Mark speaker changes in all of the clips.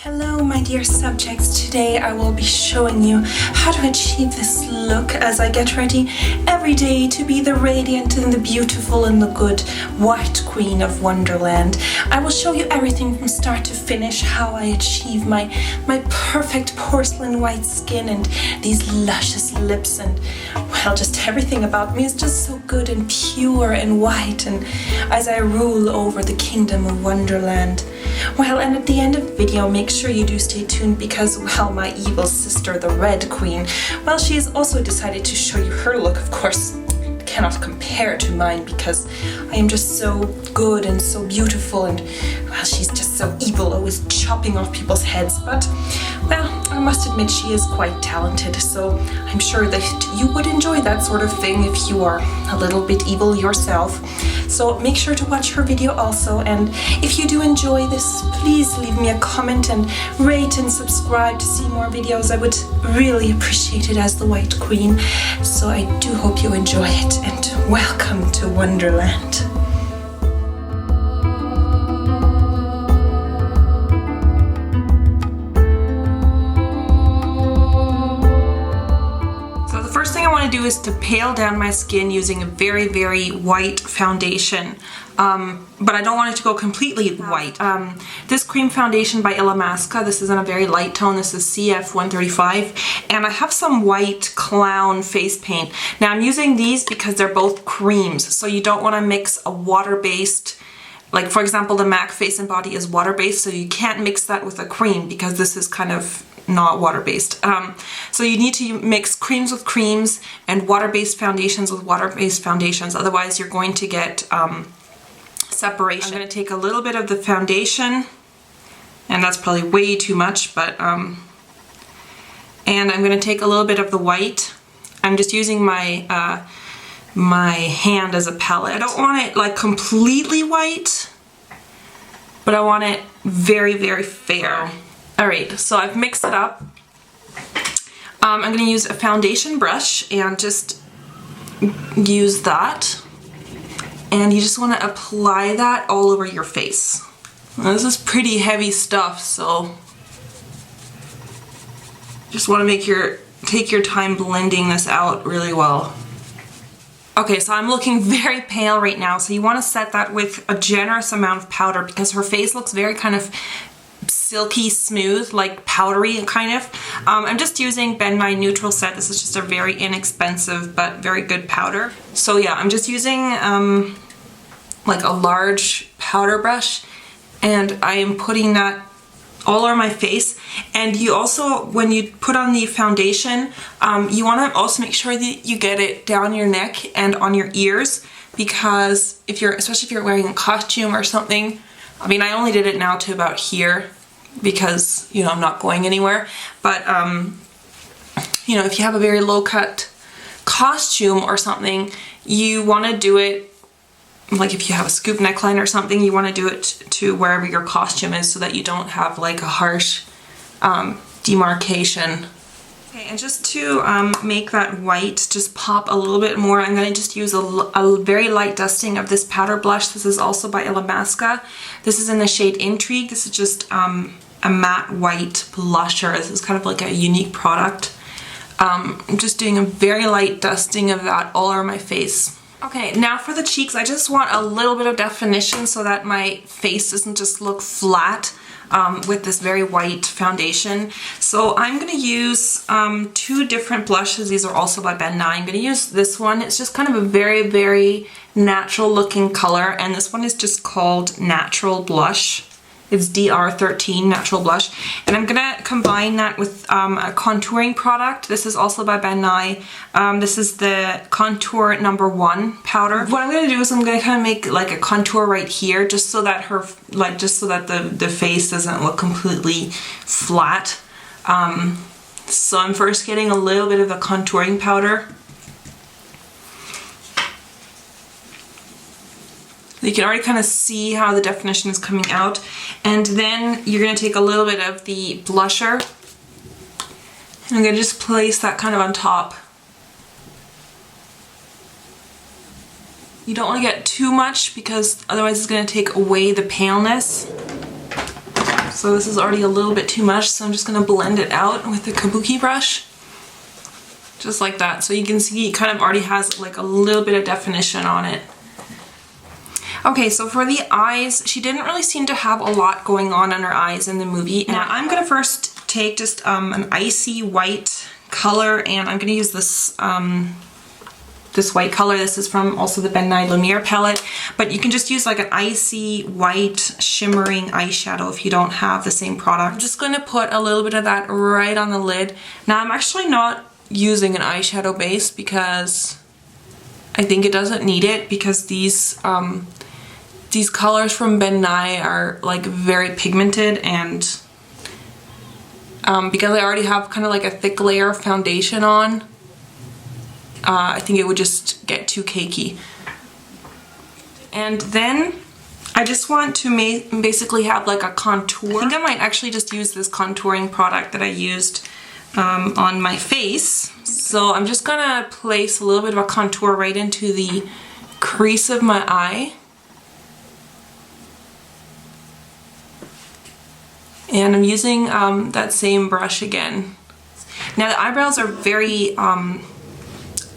Speaker 1: Hello my dear subjects, today I will be showing you how to achieve this look as I get ready every day to be the radiant and the beautiful and the good white queen of Wonderland. I will show you everything from start to finish, how I achieve my perfect porcelain white skin and these luscious lips, and well, just everything about me is just so good and pure and white, and as I rule over the kingdom of Wonderland. Well, and at the end of the video, make sure you do stay tuned because, well, my evil sister, the Red Queen, well, she has also decided to show you her look. Of course, it cannot compare to mine because I am just so good and so beautiful, and, well, she's just so evil, always chopping off people's heads. But, well, I must admit she is quite talented, so I'm sure that you would enjoy that sort of thing if you are a little bit evil yourself. So make sure to watch her video also, and if you do enjoy this, please leave me a comment and rate and subscribe to see more videos. I would really appreciate it as the White Queen. So I do hope you enjoy it, and welcome to Wonderland. Do is to pale down my skin using a very, very white foundation, but I don't want it to go completely white. This cream foundation by Illamasqua, this is in a very light tone, this is CF 135, and I have some white clown face paint. Now I'm using these because they're both creams, so you don't want to mix a water-based, like for example the MAC Face and Body is water-based, so you can't mix that with a cream because this is kind of not water-based. So you need to mix creams with creams and water-based foundations with water-based foundations, otherwise you're going to get separation. I'm going to take a little bit of the foundation, and that's probably way too much, but and I'm going to take a little bit of the white. I'm just using my my hand as a palette. I don't want it like completely white, but I want it very, very fair. Alright, so I've mixed it up. I'm going to use a foundation brush and just use that. And you just want to apply that all over your face. Now, this is pretty heavy stuff, so just want to take your time blending this out really well. Okay, so I'm looking very pale right now, so you want to set that with a generous amount of powder because her face looks very kind of silky smooth, like powdery kind of. I'm just using Ben Nye Neutral Set. This is just a very inexpensive but very good powder. So yeah, I'm just using like a large powder brush, and I am putting that all over my face. And you also, when you put on the foundation, you want to also make sure that you get it down your neck and on your ears, because especially if you're wearing a costume or something. I mean, I only did it now to about here because, you know, I'm not going anywhere. But, you know, if you have a very low cut costume or something, you want to do it, like if you have a scoop neckline or something, you want to do it to wherever your costume is so that you don't have like a harsh demarcation. Okay, and just to make that white just pop a little bit more, I'm going to just use a very light dusting of this powder blush. This is also by Illamasqua. This is in the shade Intrigue. This is just a matte white blusher. This is kind of like a unique product. I'm just doing a very light dusting of that all over my face. Okay, now for the cheeks, I just want a little bit of definition so that my face doesn't just look flat with this very white foundation. So I'm going to use two different blushes. These are also by Ben Nye. I'm going to use this one. It's just kind of a very, very natural looking color, and this one is just called Natural Blush. It's DR13 Natural Blush. And I'm going to combine that with a contouring product. This is also by Ben Nye. This is the Contour No. 1 powder. What I'm going to do is I'm going to kind of make like a contour right here, just so that the face doesn't look completely flat. So I'm first getting a little bit of the contouring powder. You can already kind of see how the definition is coming out. And then you're going to take a little bit of the blusher. And I'm going to just place that kind of on top. You don't want to get too much because otherwise it's going to take away the paleness. So this is already a little bit too much, so I'm just gonna blend it out with the kabuki brush. Just like that. So you can see it kind of already has like a little bit of definition on it. Okay, so for the eyes, she didn't really seem to have a lot going on her eyes in the movie. Now I'm gonna first take just an icy white color, and I'm gonna use this this white color. This is from also the Ben Nye Lumiere palette, but you can just use like an icy white shimmering eyeshadow if you don't have the same product. I'm just going to put a little bit of that right on the lid. Now I'm actually not using an eyeshadow base because I think it doesn't need it, because these colors from Ben Nye are like very pigmented, and because I already have kind of like a thick layer of foundation on, I think it would just get too cakey. And then I just want to basically have like a contour. I think I might actually just use this contouring product that I used on my face. So I'm just gonna place a little bit of a contour right into the crease of my eye. And I'm using that same brush again. Now the eyebrows are very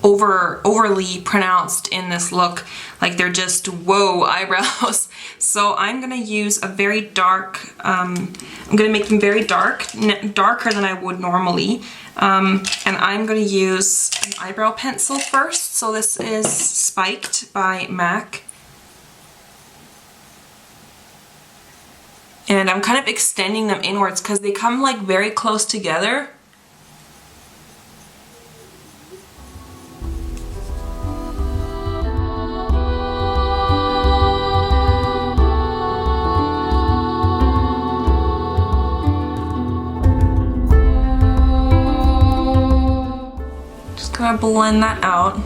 Speaker 1: overly pronounced in this look, like they're just whoa eyebrows. So I'm gonna use a very dark, I'm gonna make them very dark, darker than I would normally, and I'm gonna use an eyebrow pencil first. So this is Spiked by MAC, and I'm kind of extending them inwards because they come like very close together. Gonna blend that out.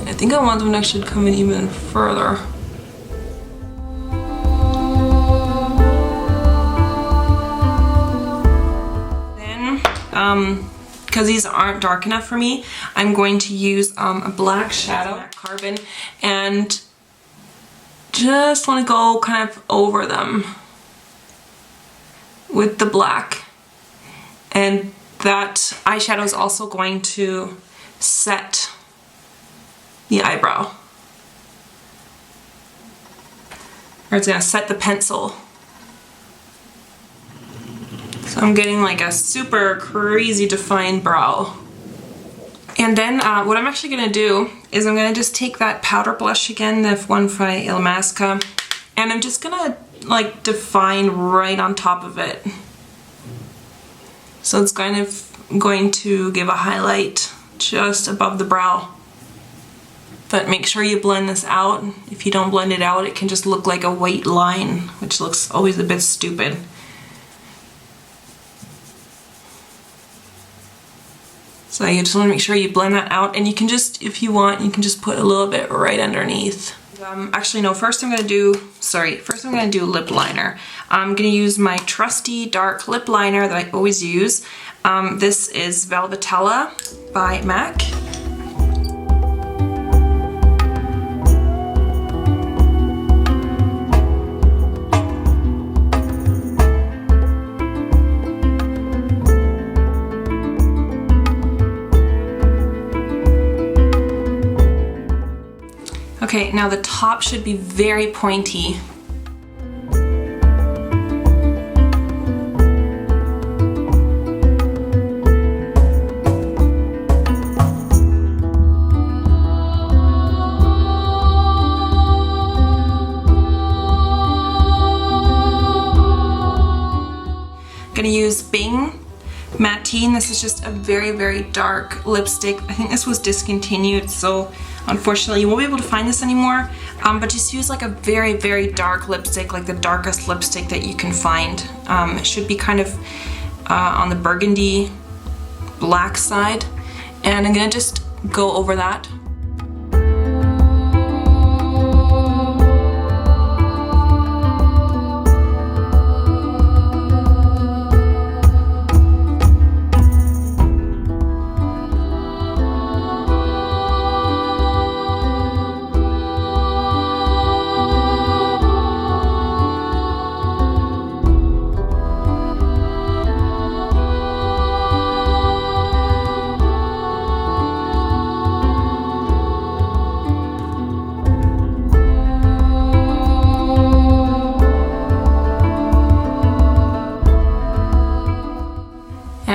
Speaker 1: I think I want them to actually come in even further. Then, because these aren't dark enough for me, I'm going to use a black shadow, carbon, and just want to go kind of over them with the black. And that eyeshadow is also going to set the eyebrow, or it's going to set the pencil. So I'm getting like a super crazy defined brow. And then what I'm actually going to do is I'm going to just take that powder blush again, the one by Illamasqua, and I'm just going to like define right on top of it. So it's kind of going to give a highlight just above the brow. But make sure you blend this out. If you don't blend it out, it can just look like a white line, which looks always a bit stupid. So you just want to make sure you blend that out, and you can just, if you want, you can just put a little bit right underneath. Actually no, first I'm going to do lip liner. I'm going to use my trusty dark lip liner that I always use. This is Velvetella by MAC. Okay, now the top should be very pointy. I'm gonna use Bing Matte Tea, and this is just a very, very dark lipstick. I think this was discontinued, so unfortunately you won't be able to find this anymore, but just use like a very, very dark lipstick, like the darkest lipstick that you can find. It should be kind of on the burgundy black side, and I'm gonna just go over that.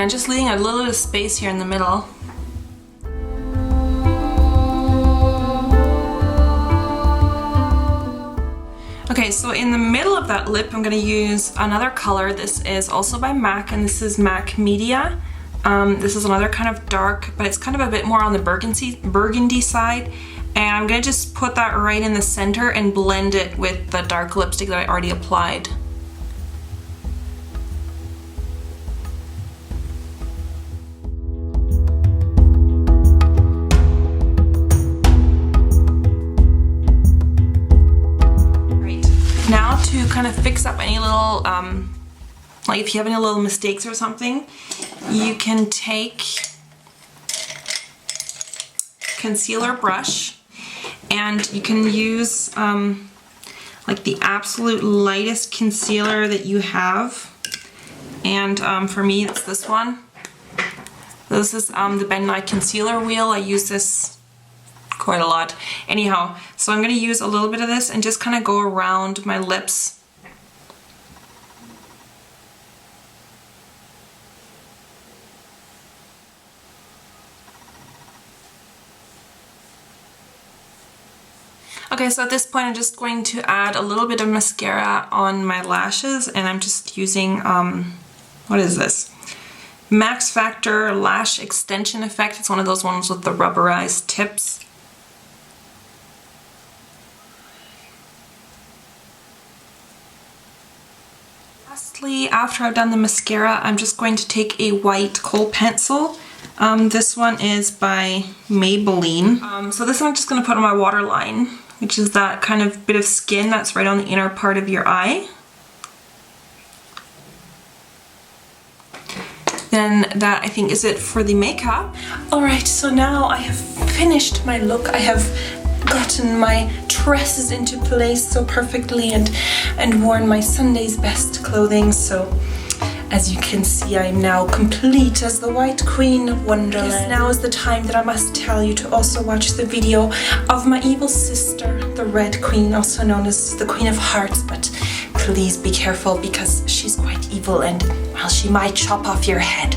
Speaker 1: just leaving a little bit of space here in the middle. Okay, so in the middle of that lip, I'm going to use another color. This is also by MAC, and this is MAC Media. This is another kind of dark, but it's kind of a bit more on the burgundy side. And I'm going to just put that right in the center and blend it with the dark lipstick that I already applied. Now to kind of fix up any little, like if you have any little mistakes or something, you can take concealer brush and you can use like the absolute lightest concealer that you have. And for me, it's this one. This is the Ben Nye Concealer Wheel. I use this quite a lot. Anyhow, so I'm going to use a little bit of this and just kind of go around my lips. Okay, so at this point I'm just going to add a little bit of mascara on my lashes, and I'm just using, what is this? Max Factor Lash Extension Effect. It's one of those ones with the rubberized tips. Lastly, after I've done the mascara, I'm just going to take a white kohl pencil. This one is by Maybelline. So this one I'm just going to put on my waterline, which is that kind of bit of skin that's right on the inner part of your eye. Then that, I think, is it for the makeup. Alright, so now I have finished my look. I have gotten my tresses into place so perfectly and worn my Sunday's best clothing. So as you can see, I'm now complete as the White Queen of Wonderland. Yes, now is the time that I must tell you to also watch the video of my evil sister, the Red Queen, also known as the Queen of Hearts, but please be careful because she's quite evil and, well, she might chop off your head.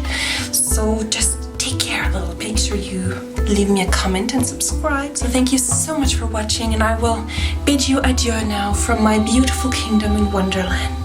Speaker 1: So just take care, little. Make sure you leave me a comment and subscribe. So thank you so much for watching, and I will bid you adieu now from my beautiful kingdom in Wonderland.